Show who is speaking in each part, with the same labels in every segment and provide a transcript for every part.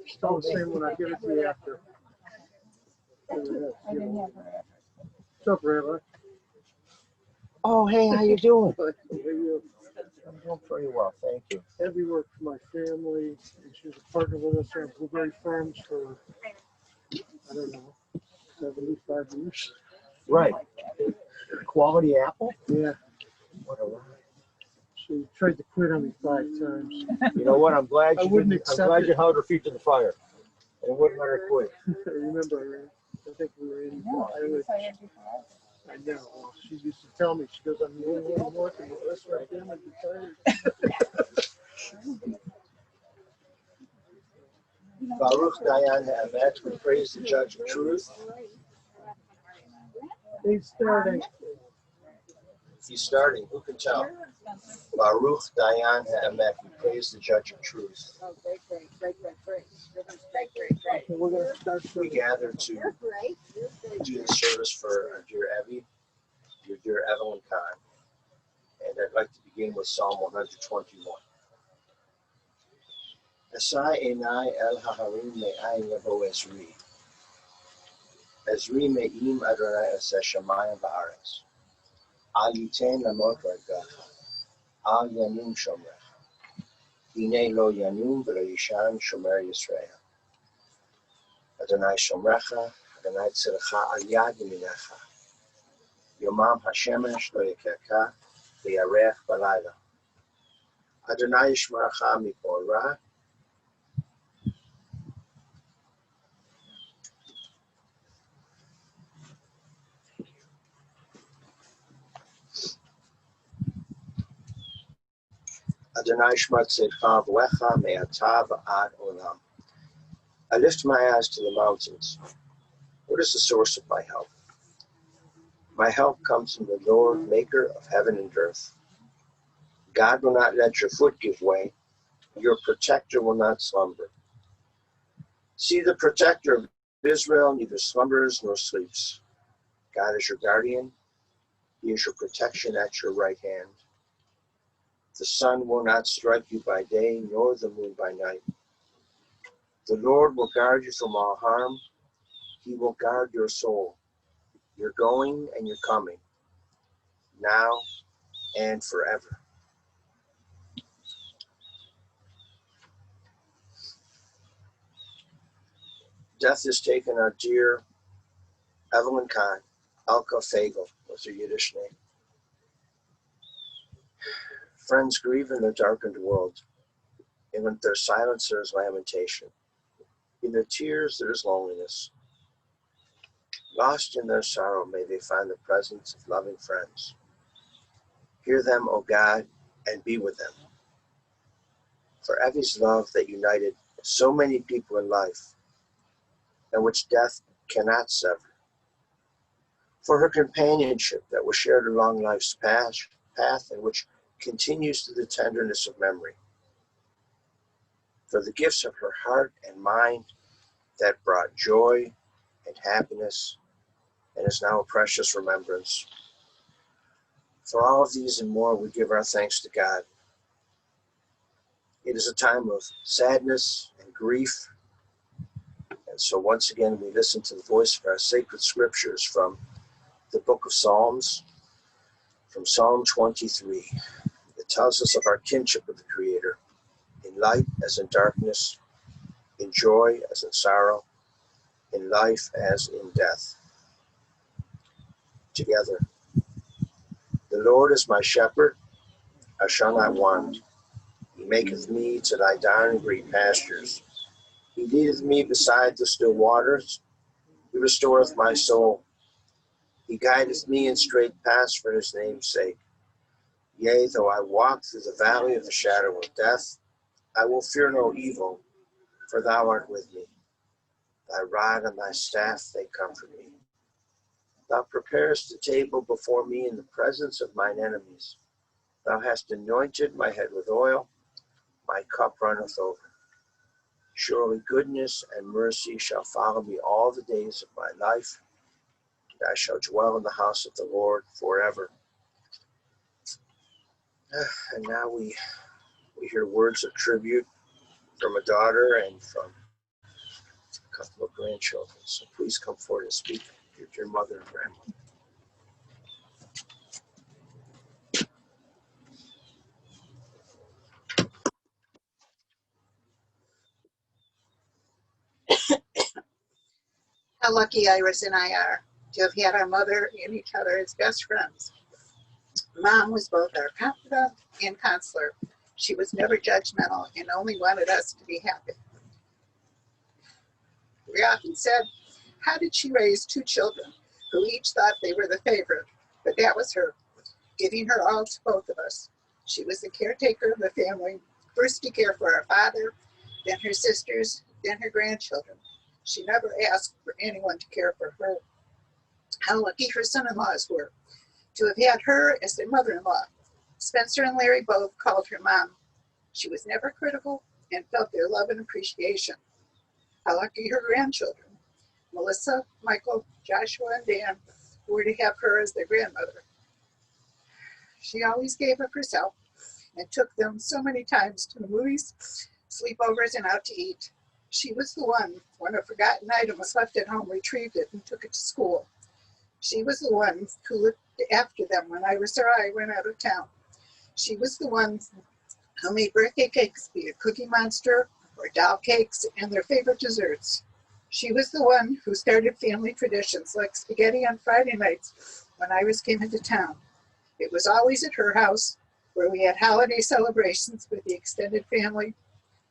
Speaker 1: Still the same when I give it to you after.
Speaker 2: I didn't have her address.
Speaker 1: What's up, Rayla?
Speaker 3: Oh, hey, how you doing?
Speaker 1: How are you?
Speaker 3: I'm doing pretty well, thank you.
Speaker 1: Evie worked for my family, and she was a partner with us at Blueberry Farms for, I don't know, 75 years.
Speaker 3: Right. Quality apple?
Speaker 1: Yeah.
Speaker 3: What a ride.
Speaker 1: She tried to quit on me 5 times.
Speaker 3: You know what? I'm glad
Speaker 1: I
Speaker 3: you
Speaker 1: wouldn't
Speaker 3: didn't. I'm
Speaker 1: accept
Speaker 3: glad
Speaker 1: it.
Speaker 3: you held her feet to the fire and wouldn't let her quit.
Speaker 1: I remember, I think we were in
Speaker 2: No, she was hired before us.
Speaker 1: I know. Well, she used to tell me, she goes, I'm the only one working with this right there, I'd be tired.
Speaker 3: Baruch Dayan Ha'emet, we praise the Judge of Truth.
Speaker 1: He's starting.
Speaker 3: He's starting, who can tell? Baruch Dayan Ha'emet, we praise the Judge of Truth.
Speaker 2: Oh, great.
Speaker 1: Okay, we're going to start.
Speaker 3: We gather to do the service for our dear Evie, your dear Evelyn Kahn. And I'd like to begin with Psalm 121. Asai enai el haharim me'ayin yavo Ezri. Ezri me'im Adonai aseh shamayim va'aretz. Al yiten lamot ragacha. Al yanum shomrecha. Hine lo yanum v'lo yishan shomer Yisrael. Adonai shomrecha, Adonai tzelecha al yad yaminecha. Yomam hashemesh lo yakerka, v'yarech b'layla. Adonai yishmerecha mipol ra. Adonai shmat tzedcha v'lecha me'ata v'ad olam. I lift my eyes to the mountains. What is the source of my help? My help comes from the Lord, maker of heaven and earth. God will not let your foot give way. Your protector will not slumber. See, the protector of Israel neither slumbers nor sleeps. God is your guardian. He is your protection at your right hand. The sun will not strike you by day, nor the moon by night. The Lord will guard you from all harm. He will guard your soul, your going and your coming, now and forever. Death has taken our dear Evelyn Kahn. Elka Fagel was her Yiddish name. Friends grieve in their darkened world. In their silence there is lamentation. In their tears there is loneliness. Lost in their sorrow may they find the presence of loving friends. Hear them, O God, and be with them. For Evie's love that united so many people in life, and which death cannot sever. For her companionship that was shared along life's path and which continues through the tenderness of memory. For the gifts of her heart and mind that brought joy and happiness and is now a precious remembrance. For all of these and more, we give our thanks to God. It is a time of sadness and grief. And so once again, we listen to the voice of our sacred scriptures from the book of Psalms, from Psalm 23. It tells us of our kinship with the Creator, in light as in darkness, in joy as in sorrow, in life as in death. Together. The Lord is my shepherd, I shall not want. He maketh me to lie down in green pastures. He leadeth me beside the still waters. He restoreth my soul. He guideth me in straight paths for his name's sake. Yea, though I walk through the valley of the shadow of death, I will fear no evil, for thou art with me. Thy rod and thy staff, they comfort me. Thou preparest a table before me in the presence of mine enemies. Thou hast anointed my head with oil, my cup runneth over. Surely goodness and mercy shall follow me all the days of my life, and I shall dwell in the house of the Lord forever. And now we hear words of tribute from a daughter and from a couple of grandchildren. So please come forward and speak to your mother and grandmother.
Speaker 4: How lucky Iris and I are to have had our mother and each other as best friends. Mom was both our confidant and counselor. She was never judgmental and only wanted us to be happy. We often said, how did she raise two children who each thought they were the favorite? But that was her, giving her all to both of us. She was the caretaker of the family, first to care for our father, then her sisters, then her grandchildren. She never asked for anyone to care for her. How lucky her son-in-laws were to have had her as their mother-in-law. Spencer and Larry both called her mom. She was never critical and felt their love and appreciation. How lucky her grandchildren, Melissa, Michael, Joshua, and Dan, were to have her as their grandmother. She always gave of herself and took them so many times to the movies, sleepovers, and out to eat. She was the one, when a forgotten item was left at home, retrieved it and took it to school. She was the one who looked after them when Iris or I went out of town. She was the one who made birthday cakes, be it Cookie Monster or doll cakes, and their favorite desserts. She was the one who started family traditions like spaghetti on Friday nights when Iris came into town. It was always at her house where we had holiday celebrations with the extended family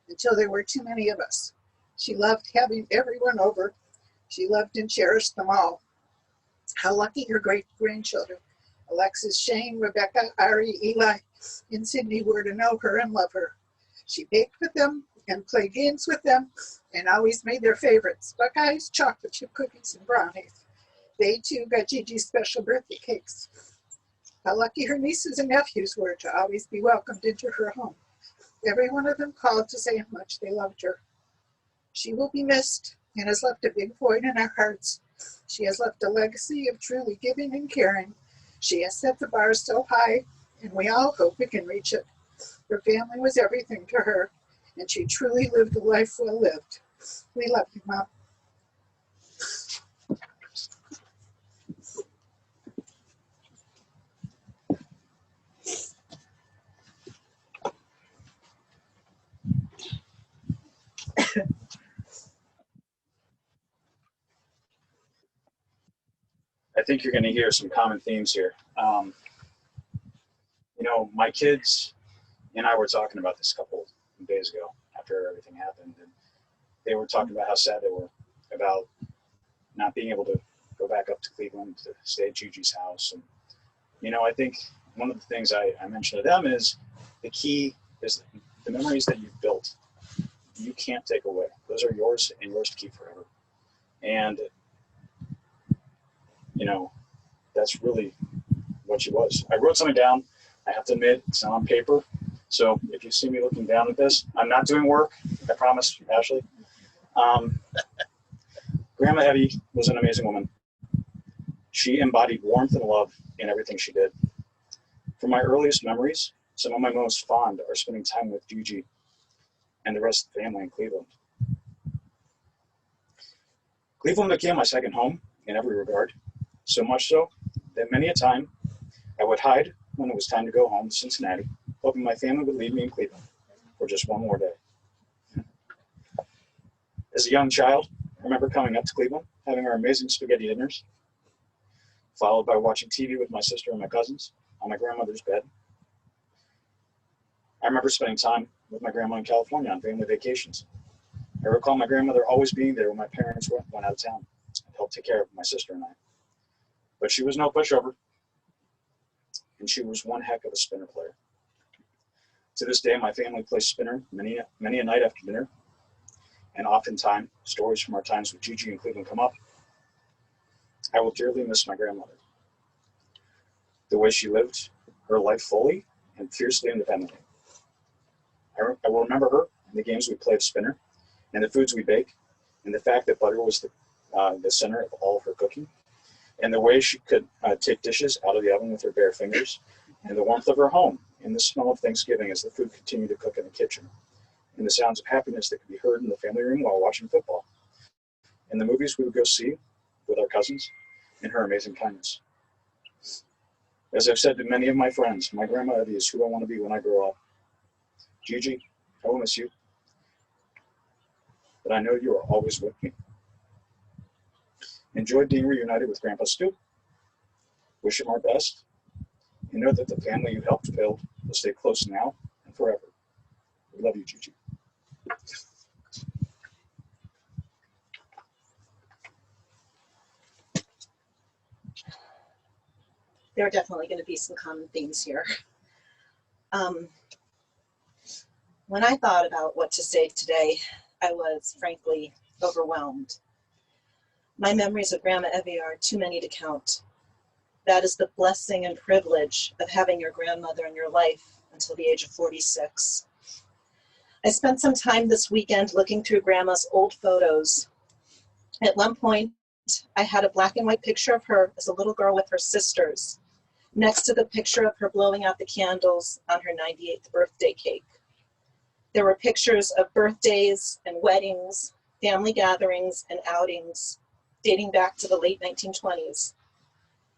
Speaker 4: until there were too many of us. She loved having everyone over. She loved and cherished them all. How lucky her great-grandchildren, Alexis, Shane, Rebecca, Ari, Eli, and Sydney, were to know her and love her. She baked with them and played games with them and always made their favorites, Buckeyes, chocolate chip cookies, and brownies. They, too, got Gigi's special birthday cakes. How lucky her nieces and nephews were to always be welcomed into her home. Every one of them called to say how much they loved her. She will be missed and has left a big void in our hearts. She has left a legacy of truly giving and caring. She has set the bar so high, and we all hope we can reach it. Her family was everything to her, and she truly lived a life well lived. We love you, Mom.
Speaker 5: I think you're going to hear some common themes here. My kids and I were talking about this a couple of days ago after everything happened, and they were talking about how sad they were about not being able to go back up to Cleveland to stay at Gigi's house. And, I think one of the things I mentioned to them is the key is the memories that you've built, you can't take away. Those are yours and yours to keep forever. And that's really what she was. I wrote something down. I have to admit, it's not on paper. So if you see me looking down at this, I'm not doing work. I promise, Ashley. Grandma Evie was an amazing woman. She embodied warmth and love in everything she did. From my earliest memories, some of my most fond are spending time with Gigi and the rest of the family in Cleveland. Cleveland became my second home in every regard, so much so that many a time I would hide when it was time to go home to Cincinnati, hoping my family would leave me in Cleveland for just one more day. As a young child, I remember coming up to Cleveland, having our amazing spaghetti dinners, followed by watching TV with my sister and my cousins on my grandmother's bed. I remember spending time with my grandma in California on family vacations. I recall my grandmother always being there when my parents went out of town and helped take care of my sister and I. But she was no pushover, and she was one heck of a spinner player. To this day, my family plays spinner many a night after dinner, and oftentimes stories from our times with Gigi in Cleveland come up. I will dearly miss my grandmother. The way she lived her life fully and fiercely independently. I will remember her and the games we played of spinner, and the foods we bake, and the fact that butter was the center of all of her cooking, and the way she could take dishes out of the oven with her bare fingers, and the warmth of her home, and the smell of Thanksgiving as the food continued to cook in the kitchen. and the sounds of happiness that could be heard in the family room while watching football, and the movies we would go see with our cousins, and her amazing kindness. As I've said to many of my friends, my Grandma Evie is who I want to be when I grow up. Gigi, I will miss you, but I know you are always with me. Enjoy being reunited with Grandpa Stu. Wish him our best, and know that the family you helped build will stay close now and forever. We love you, Gigi.
Speaker 6: There are definitely going to be some common themes here. When I thought about what to say today, I was frankly overwhelmed. My memories of Grandma Evie are too many to count. That is the blessing and privilege of having your grandmother in your life until the age of 46. I spent some time this weekend looking through Grandma's old photos. At one point, I had a black and white picture of her as a little girl with her sisters, next to the picture of her blowing out the candles on her 98th birthday cake. There were pictures of birthdays and weddings, family gatherings and outings, dating back to the late 1920s.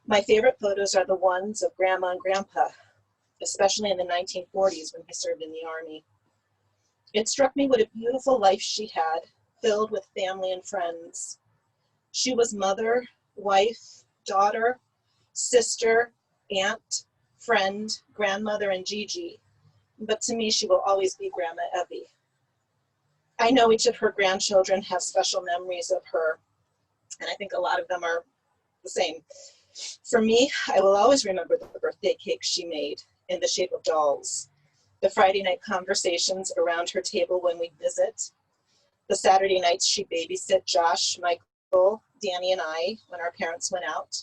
Speaker 6: My favorite photos are the ones of Grandma and Grandpa, especially in the 1940s when he served in the Army. It struck me what a beautiful life she had, filled with family and friends. She was mother, wife, daughter, sister, aunt, friend, grandmother, and Gigi. But to me, she will always be Grandma Evie. I know each of her grandchildren have special memories of her, and I think a lot of them are the same. For me, I will always remember the birthday cake she made in the shape of dolls, the Friday night conversations around her table when we visit, the Saturday nights she babysit Josh, Michael, Danny, and I when our parents went out,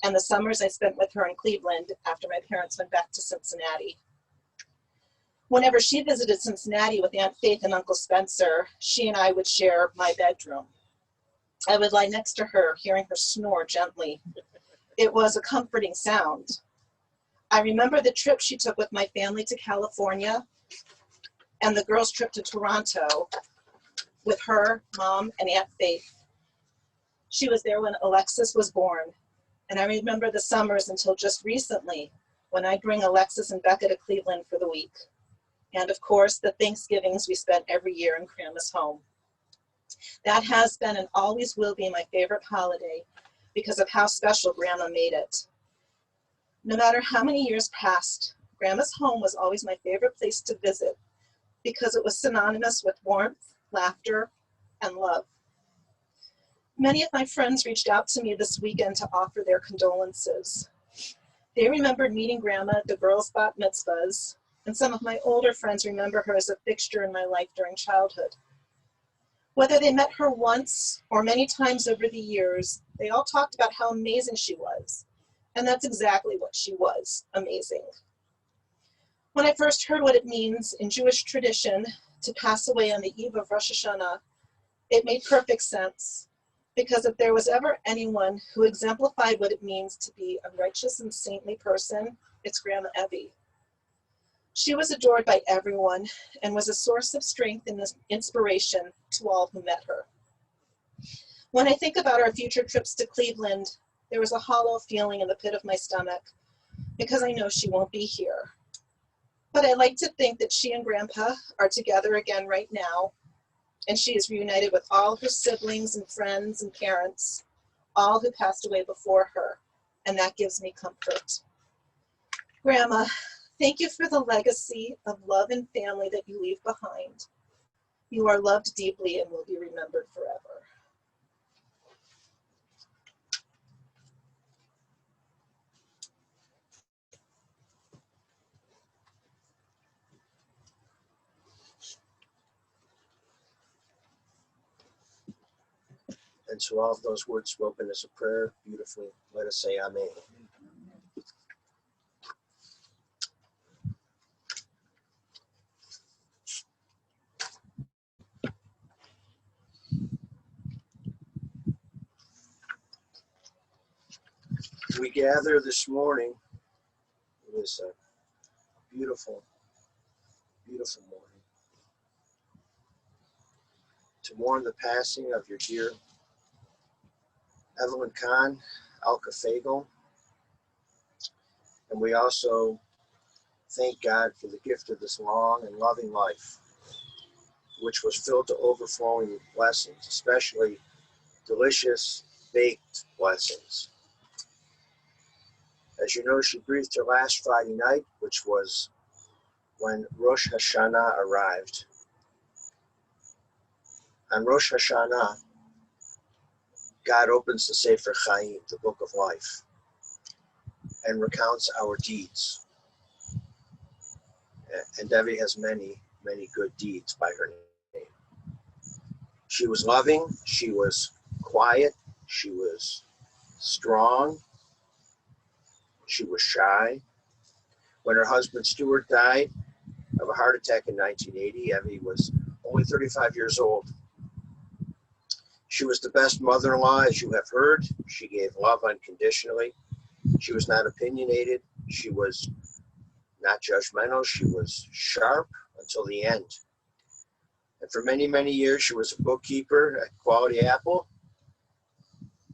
Speaker 6: and the summers I spent with her in Cleveland after my parents went back to Cincinnati. Whenever she visited Cincinnati with Aunt Faith and Uncle Spencer, she and I would share my bedroom. I would lie next to her, hearing her snore gently. It was a comforting sound. I remember the trip she took with my family to California and the girls' trip to Toronto with her, Mom, and Aunt Faith. She was there when Alexis was born, and I remember the summers until just recently when I'd bring Alexis and Becca to Cleveland for the week. And of course, the Thanksgivings we spent every year in Grandma's home. That has been and always will be my favorite holiday because of how special Grandma made it. No matter how many years passed, Grandma's home was always my favorite place to visit because it was synonymous with warmth, laughter, and love. Many of my friends reached out to me this weekend to offer their condolences. They remembered meeting Grandma at the girls' bat mitzvahs, and some of my older friends remember her as a fixture in my life during childhood. Whether they met her once or many times over the years, they all talked about how amazing she was. And that's exactly what she was, amazing. When I first heard what it means in Jewish tradition to pass away on the eve of Rosh Hashanah, it made perfect sense. Because if there was ever anyone who exemplified what it means to be a righteous and saintly person, it's Grandma Evie. She was adored by everyone and was a source of strength and inspiration to all who met her. When I think about our future trips to Cleveland, there was a hollow feeling in the pit of my stomach because I know she won't be here. But I like to think that she and Grandpa are together again right now, and she is reunited with all her siblings and friends and parents, all who passed away before her, and that gives me comfort. Grandma, thank you for the legacy of love and family that you leave behind. You are loved deeply and will be remembered forever.
Speaker 3: And to all of those words spoken as a prayer, beautifully, let us say Amen. We gather this morning. It is a beautiful, beautiful morning. to mourn the passing of your dear Evelyn Kahn, Alka Fagel. And we also thank God for the gift of this long and loving life, which was filled to overflowing with blessings, especially delicious baked blessings. As you know, she breathed her last Friday night, which was when Rosh Hashanah arrived. On Rosh Hashanah, God opens the Sefer Chaim, the book of life, and recounts our deeds. And Debbie has many, many good deeds by her name. She was loving, she was quiet, she was strong, she was shy. When her husband Stuart died of a heart attack in 1980, Evie was only 35 years old. She was the best mother-in-law, as you have heard. She gave love unconditionally. She was not opinionated. She was not judgmental. She was sharp until the end. And for many, many years, she was a bookkeeper at Quality Apple.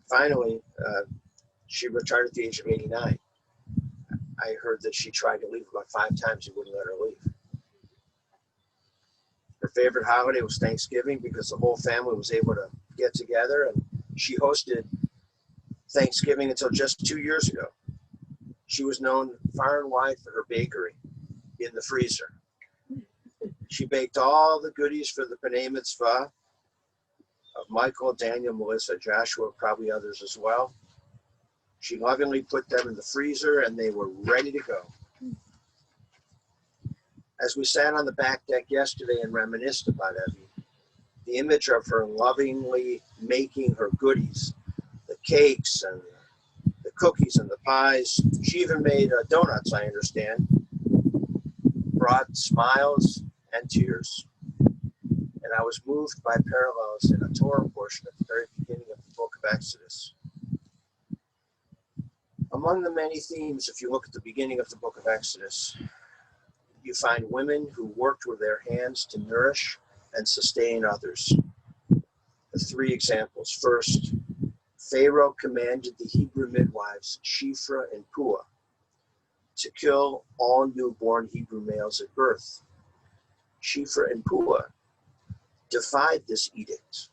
Speaker 3: Finally, she retired at the age of 89. I heard that she tried to leave about 5 times. He wouldn't let her leave. Her favorite holiday was Thanksgiving because the whole family was able to get together, and she hosted Thanksgiving until just 2 years ago. She was known far and wide for her bakery in the freezer. She baked all the goodies for the B'nai Mitzvah of Michael, Daniel, Melissa, Joshua, probably others as well. She lovingly put them in the freezer and they were ready to go. As we sat on the back deck yesterday and reminisced about Evie, the image of her lovingly making her goodies, the cakes and the cookies and the pies, she even made donuts, I understand, brought smiles and tears. And I was moved by parallels in a Torah portion at the very beginning of the book of Exodus. Among the many themes, if you look at the beginning of the book of Exodus, you find women who worked with their hands to nourish and sustain others. The 3 examples. First, Pharaoh commanded the Hebrew midwives, Shiphrah and Puah, to kill all newborn Hebrew males at birth. Shiphrah and Puah defied this edict.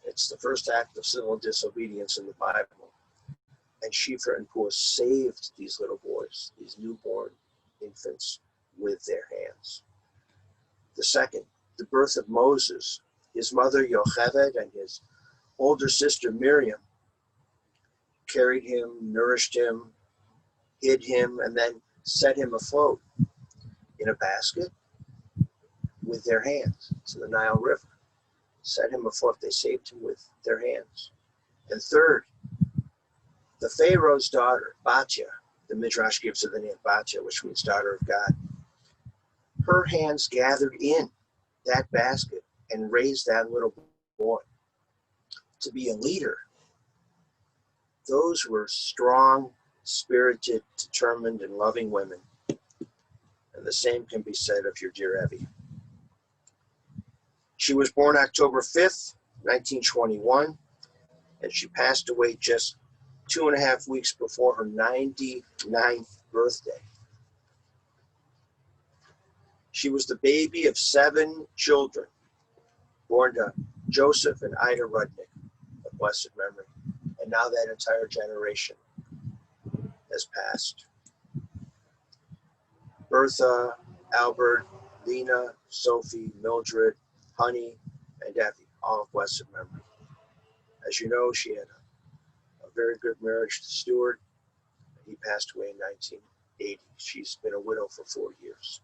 Speaker 3: It's the first act of civil disobedience in the Bible. And Shiphrah and Puah saved these little boys, these newborn infants, with their hands. The second, the birth of Moses, his mother Yocheved and his older sister Miriam carried him, nourished him, hid him, and then set him afloat in a basket with their hands to the Nile River. Set him afloat. They saved him with their hands. And third, the Pharaoh's daughter, Batya, the Midrash gives her the name Batya, which means daughter of God. Her hands gathered in that basket and raised that little boy to be a leader. Those were strong, spirited, determined, and loving women. And the same can be said of your dear Evie. She was born October 5th, 1921, and she passed away just 2.5 weeks before her 99th birthday. She was the baby of 7 children, born to Joseph and Ida Rudnick, of blessed memory. And now that entire generation has passed. Bertha, Albert, Lena, Sophie, Mildred, Honey, and Effie, all of blessed memory. As you know, she had a very good marriage to Stuart. He passed away in 1980. She's been a widow for 4 years.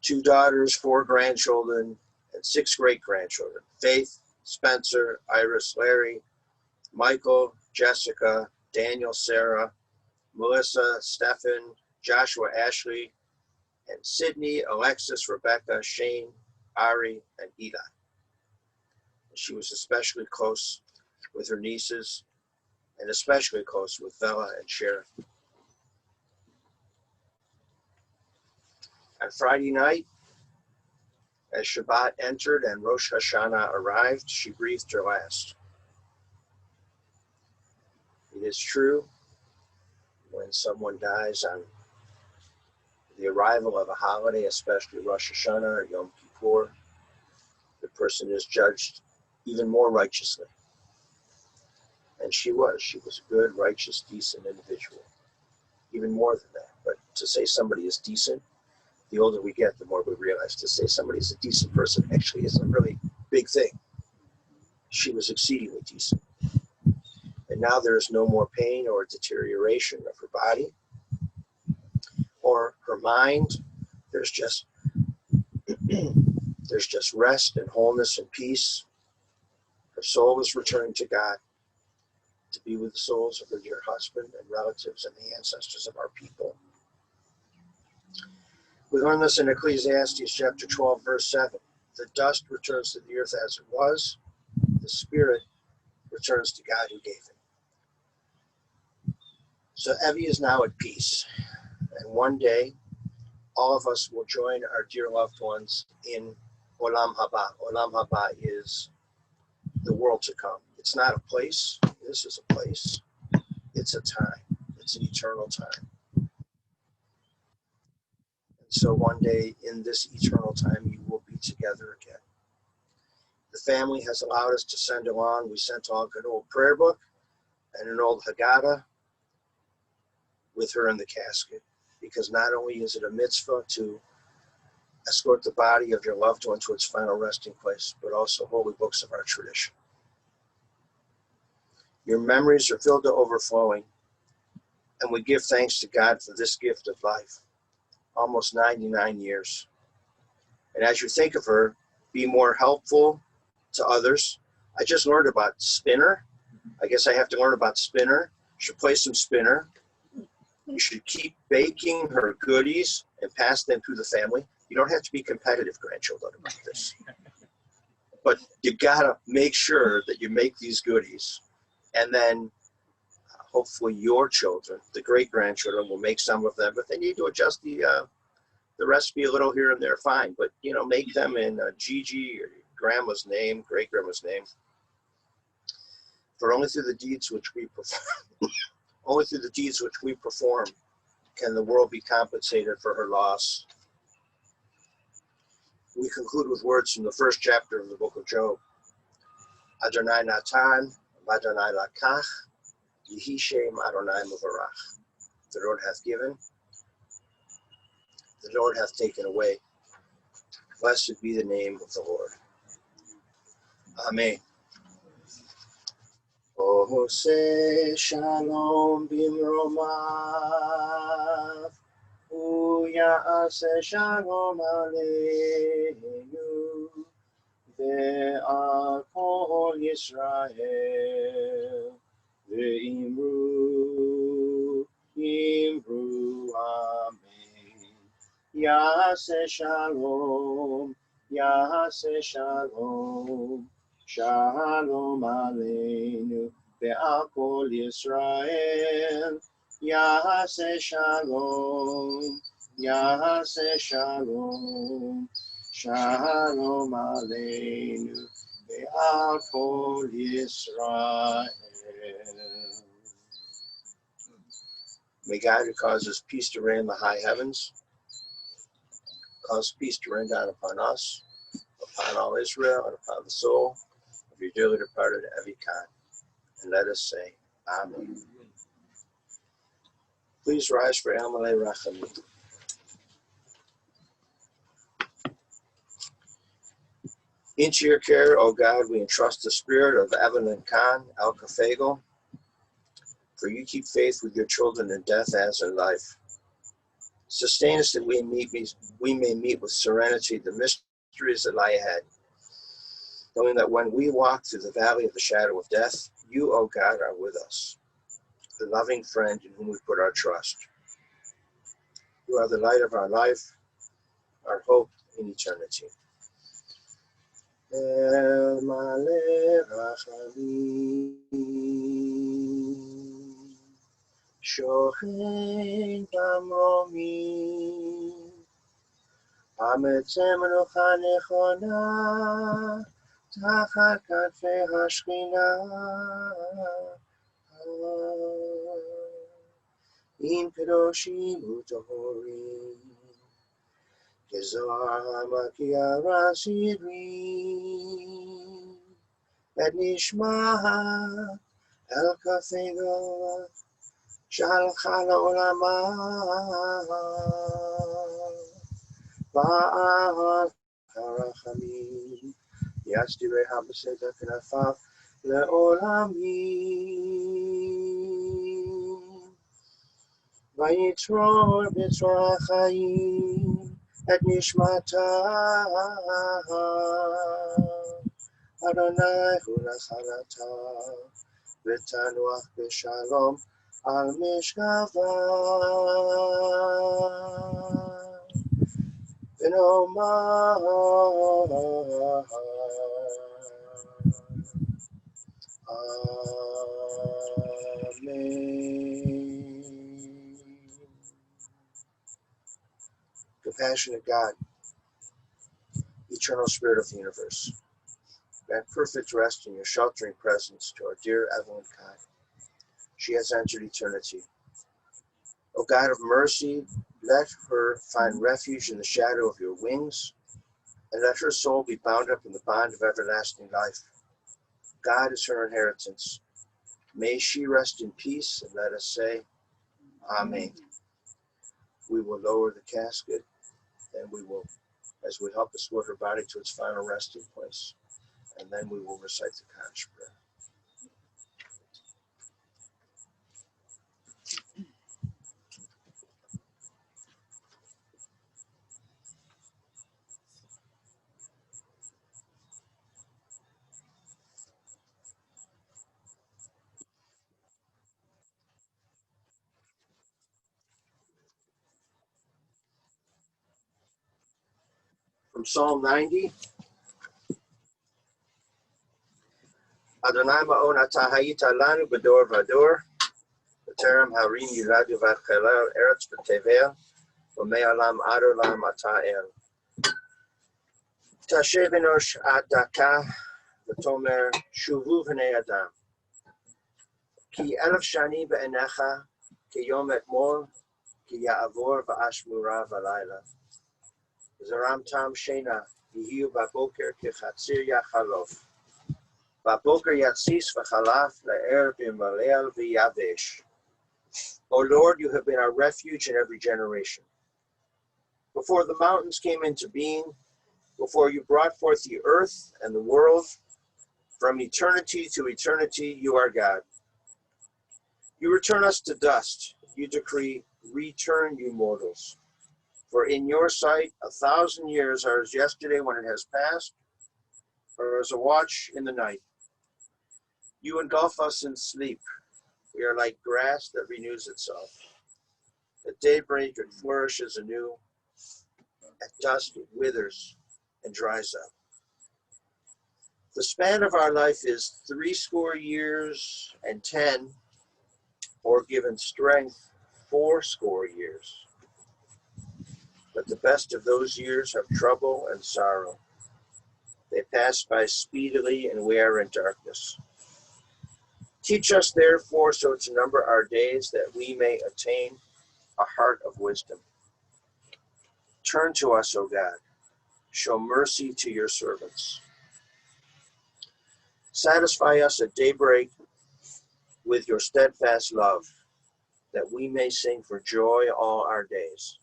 Speaker 3: 2 daughters, 4 grandchildren, and 6 great-grandchildren. Faith, Spencer, Iris, Larry, Michael, Jessica, Daniel, Sarah, Melissa, Stephen, Joshua, Ashley, and Sydney, Alexis, Rebecca, Shane, Ari, and Eli. She was especially close with her nieces, and especially close with Bella and Sharon. On Friday night, As Shabbat entered and Rosh Hashanah arrived, she breathed her last. It is true, when someone dies on the arrival of a holiday, especially Rosh Hashanah or Yom Kippur, the person is judged even more righteously. And she was a good, righteous, decent individual. Even more than that. But to say somebody is decent, the older we get, the more we realize to say somebody's a decent person actually isn't a really big thing. She was exceedingly decent. And now there is no more pain or deterioration of her body or her mind. There's just rest and wholeness and peace. Her soul is returning to God to be with the souls of her dear husband and relatives and the ancestors of our people. We learn this in Ecclesiastes chapter 12, verse 7. The dust returns to the earth as it was. The spirit returns to God who gave it. So Evie is now at peace. And one day, all of us will join our dear loved ones in Olam Haba. Olam Haba is the world to come. It's not a place. This is a place. It's a time. It's an eternal time. And so one day in this eternal time, you will be together again. The family has allowed us to send along. We sent along an old prayer book and an old Haggadah with her in the casket, because not only is it a mitzvah to escort the body of your loved one to its final resting place, but also holy books of our tradition. Your memories are filled to overflowing, and we give thanks to God for this gift of life, almost 99 years. And as you think of her, be more helpful to others. I just learned about spinner. I guess I have to learn about spinner. You should play some spinner. You should keep baking her goodies and pass them through the family. You don't have to be competitive, grandchildren, about this. But you gotta make sure that you make these goodies. And then hopefully your children, the great-grandchildren, will make some of them. If they need to adjust the recipe a little here and there, fine. But, make them in Gigi or grandma's name, great-grandma's name. For only through the deeds which we perform, can the world be compensated for her loss. We conclude with words from the first chapter of the book of Job. Adonai Natan, Adonai Lakach, Yehi Shem Adonai Mevarach. The Lord hath given, the Lord hath taken away. Blessed be the name of the Lord. Amen. Ose Shalom Bimromav, Uya'ase Shalom Aleinu, Ve'al Kol Yisrael, Ve'imru, Amen. Ya'ase Shalom, Shalom Aleinu, Ve'al Kol Yisrael, Ya'ase Shalom, Shalom Aleinu, Ve'al Kol Yisrael. May God, who causes peace to reign in the high heavens, cause peace to rain down upon us, upon all Israel, and upon the soul of your dearly departed Evelyn Kahn. And let us say, Amen. Please rise for Amalei Rachamim. Into your care, O God, we entrust the spirit of Evelyn Kahn, El Kafegel, for you keep faith with your children in death as in life. Sustain us that we may meet with serenity the mysteries that lie ahead, knowing that when we walk through the valley of the shadow of death, you, O God, are with us, the loving friend in whom we put our trust. You are the light of our life, our hope in eternity. El Maleh Rachamim, Shochen Tamromim, המצא מנוחה נכונה תחת כנפי השכינה. אם קדושים וטהורים כזוהר המקיע רסירים את נשמה אל כפי גאולה שהלכה לעולמה ואהבת הרחמים יסתיריה בסתר כנפיו לעולמים. ויצרור בצרור החיים את נשמתה אדוני הוא נחלתה ותנוח בשלום על משכבה. ונאמר Amen. Compassionate God, eternal Spirit of the universe, grant perfect rest in your sheltering presence to our dear Evelyn Kahn. She has entered eternity. O God of mercy, let her find refuge in the shadow of your wings, and let her soul be bound up in the bond of everlasting life. God is her inheritance. May she rest in peace, and let us say, Amen. We will lower the casket, and we will, as we help escort her body to its final resting place, and then we will recite the Kaddish prayer. From Psalm 90, Adonai ma'on atah hayita lanu b'dor v'dor, b'terem harim yiladu v'atchelel eretz b'tevel, v'me'olam ad olam atah el. Tashev enosh ad daka, v'tomer shuvu v'nei adam. Ki elef shani b'enecha, ki yom etmol, ki ya'avor v'ashmura v'layla. Zaram tam shena, yihiu b'boker kechatzir yachalof. B'boker yatzis v'chalaf le'er b'malel v'yavesh. O Lord, you have been our refuge in every generation. Before the mountains came into being, before you brought forth the earth and the world, from eternity to eternity, you are God. You return us to dust. You decree, return, you mortals. For in your sight, 1,000 years are as yesterday when it has passed, or as a watch in the night. You engulf us in sleep. We are like grass that renews itself. At daybreak, it flourishes anew. At dusk, it withers and dries up. The span of our life is 80 years and 10, or given strength, 80 years. But the best of those years have trouble and sorrow. They pass by speedily, and we are in darkness. Teach us, therefore, so to number our days that we may attain a heart of wisdom. Turn to us, O God. Show mercy to your servants. Satisfy us at daybreak with your steadfast love, that we may sing for joy all our days.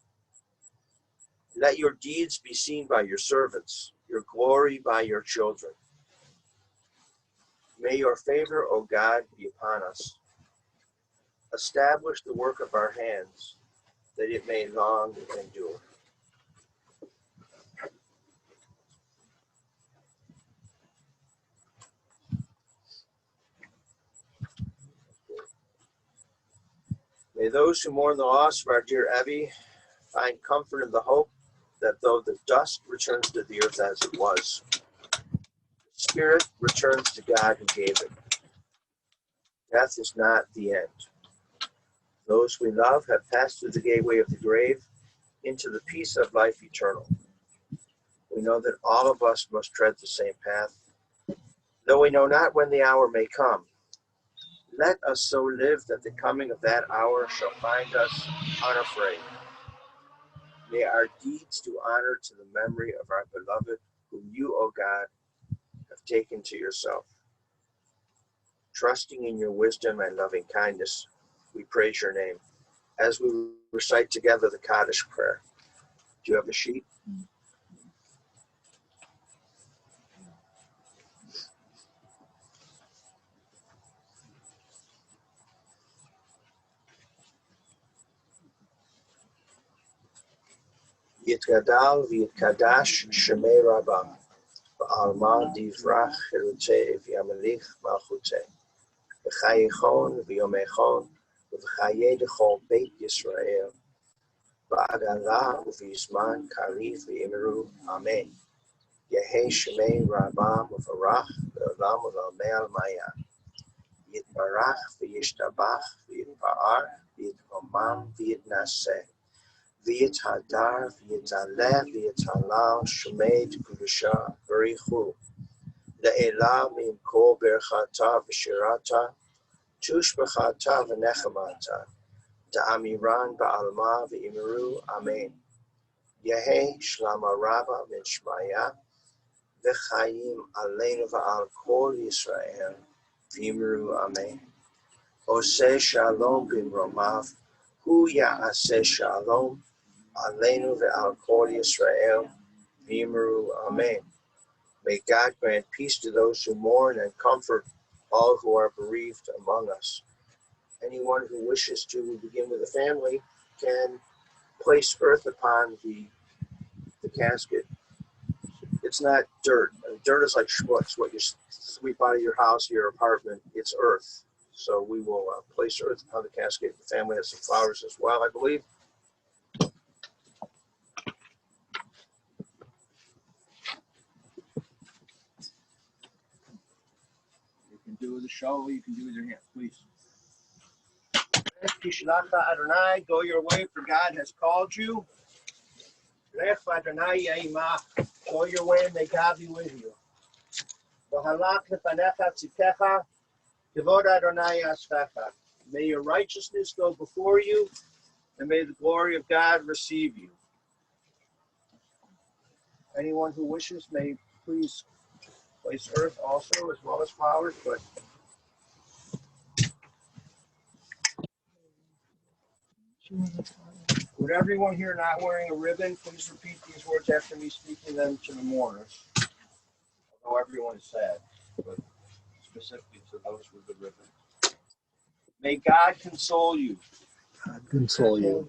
Speaker 3: Let your deeds be seen by your servants, your glory by your children. May your favor, O God, be upon us. Establish the work of our hands, that it may long endure. May those who mourn the loss of our dear Evie find comfort in the hope that though the dust returns to the earth as it was, the spirit returns to God who gave it. Death is not the end. Those we love have passed through the gateway of the grave into the peace of life eternal. We know that all of us must tread the same path, though we know not when the hour may come. Let us so live that the coming of that hour shall find us unafraid. May our deeds do honor to the memory of our beloved, whom you, O God, have taken to yourself. Trusting in your wisdom and loving kindness, we praise your name. As we recite together the Kaddish prayer. Do you have a sheet? Yitgadal v'yitkadash shemei rabam, ba'alma divrach cherutei v'yamelich malchutei, v'chayichon v'yomechon, v'chaye dechol beit Yisrael, ba'agala u'v'yizman karif v'yimiru, amen. Yehi shemei rabam u'varach v'olam u'lamei al-maya, yitbarach v'yishtabach v'yitpa'ar v'yitromam v'yitnaseh, V'yit hadar, v'yit aleh, v'yit halal, shemei t'kudusha, b'richu. Le'ela min kol berchata v'shirata, tushbechata v'nechamata, da'amiran ba'alma v'imiru, amen. Yehi shlama rabba min shmaya, v'chayim aleinu v'al kol Yisrael, v'imiru, amen. Oseh shalom b'mromav, hu ya'aseh shalom, Aleinu ve'al kol Yisrael, v'yimru, amen. May God grant peace to those who mourn and comfort all who are bereaved among us. Anyone who wishes to begin with the family can place earth upon the casket. It's not dirt. Dirt is like schmutz, what you sweep out of your house, your apartment. It's earth. So we will place earth upon the casket. The family has some flowers as well, I believe. Do with a shovel, you can do with your hand, please. Kishlacha Adonai, go your way, for God has called you. Lech Adonai Yeimach, go your way, and may God be with you. V'halach lefanecha tzidkecha, kivod Adonai yasvecha. May your righteousness go before you, and may the glory of God receive you. Anyone who wishes may please place earth also, as well as flowers, but would everyone here not wearing a ribbon, please repeat these words after me, speaking them to the mourners. Although everyone is sad, but specifically to those with the ribbon. May God console you.
Speaker 1: God console you.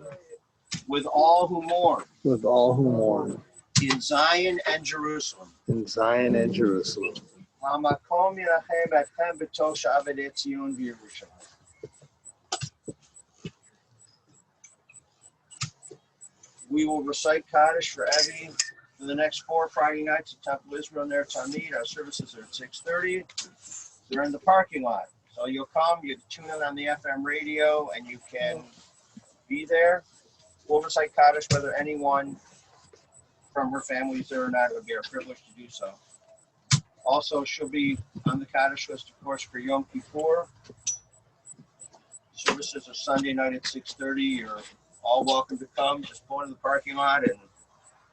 Speaker 3: With all who mourn.
Speaker 1: With all who mourn.
Speaker 3: In Zion and Jerusalem.
Speaker 1: In Zion and Jerusalem.
Speaker 3: Hamakom yirachem etchem b'tov she'aved Etzion v'Yerushalayim. We will recite Kaddish for Evie for the next 4 Friday nights at Temple Israel near Tamid. Our services are at 6:30. They're in the parking lot. So you'll come, you tune in on the FM radio, and you can be there. We'll recite Kaddish whether anyone from her family is there or not. It would be our privilege to do so. Also, she'll be on the Kaddish list, of course, for Yom Kippur. Services are Sunday night at 6:30. You're all welcome to come. Just go into the parking lot and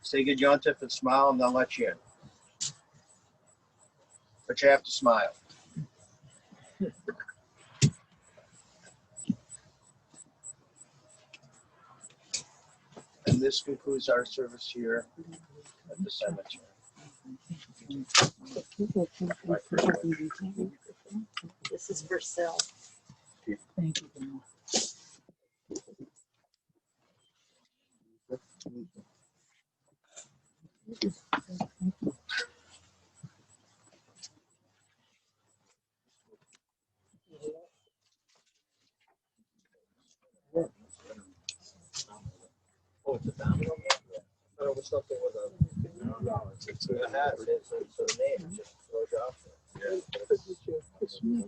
Speaker 3: say good yontif and smile, and they'll let you in. But you have to smile. And this concludes our service here at the cemetery.
Speaker 6: This is for sale.
Speaker 1: Thank you.
Speaker 3: Oh, it's a domino? I thought it was something with a... No, it's a hat. It's a name. It just throws you off there. Yeah.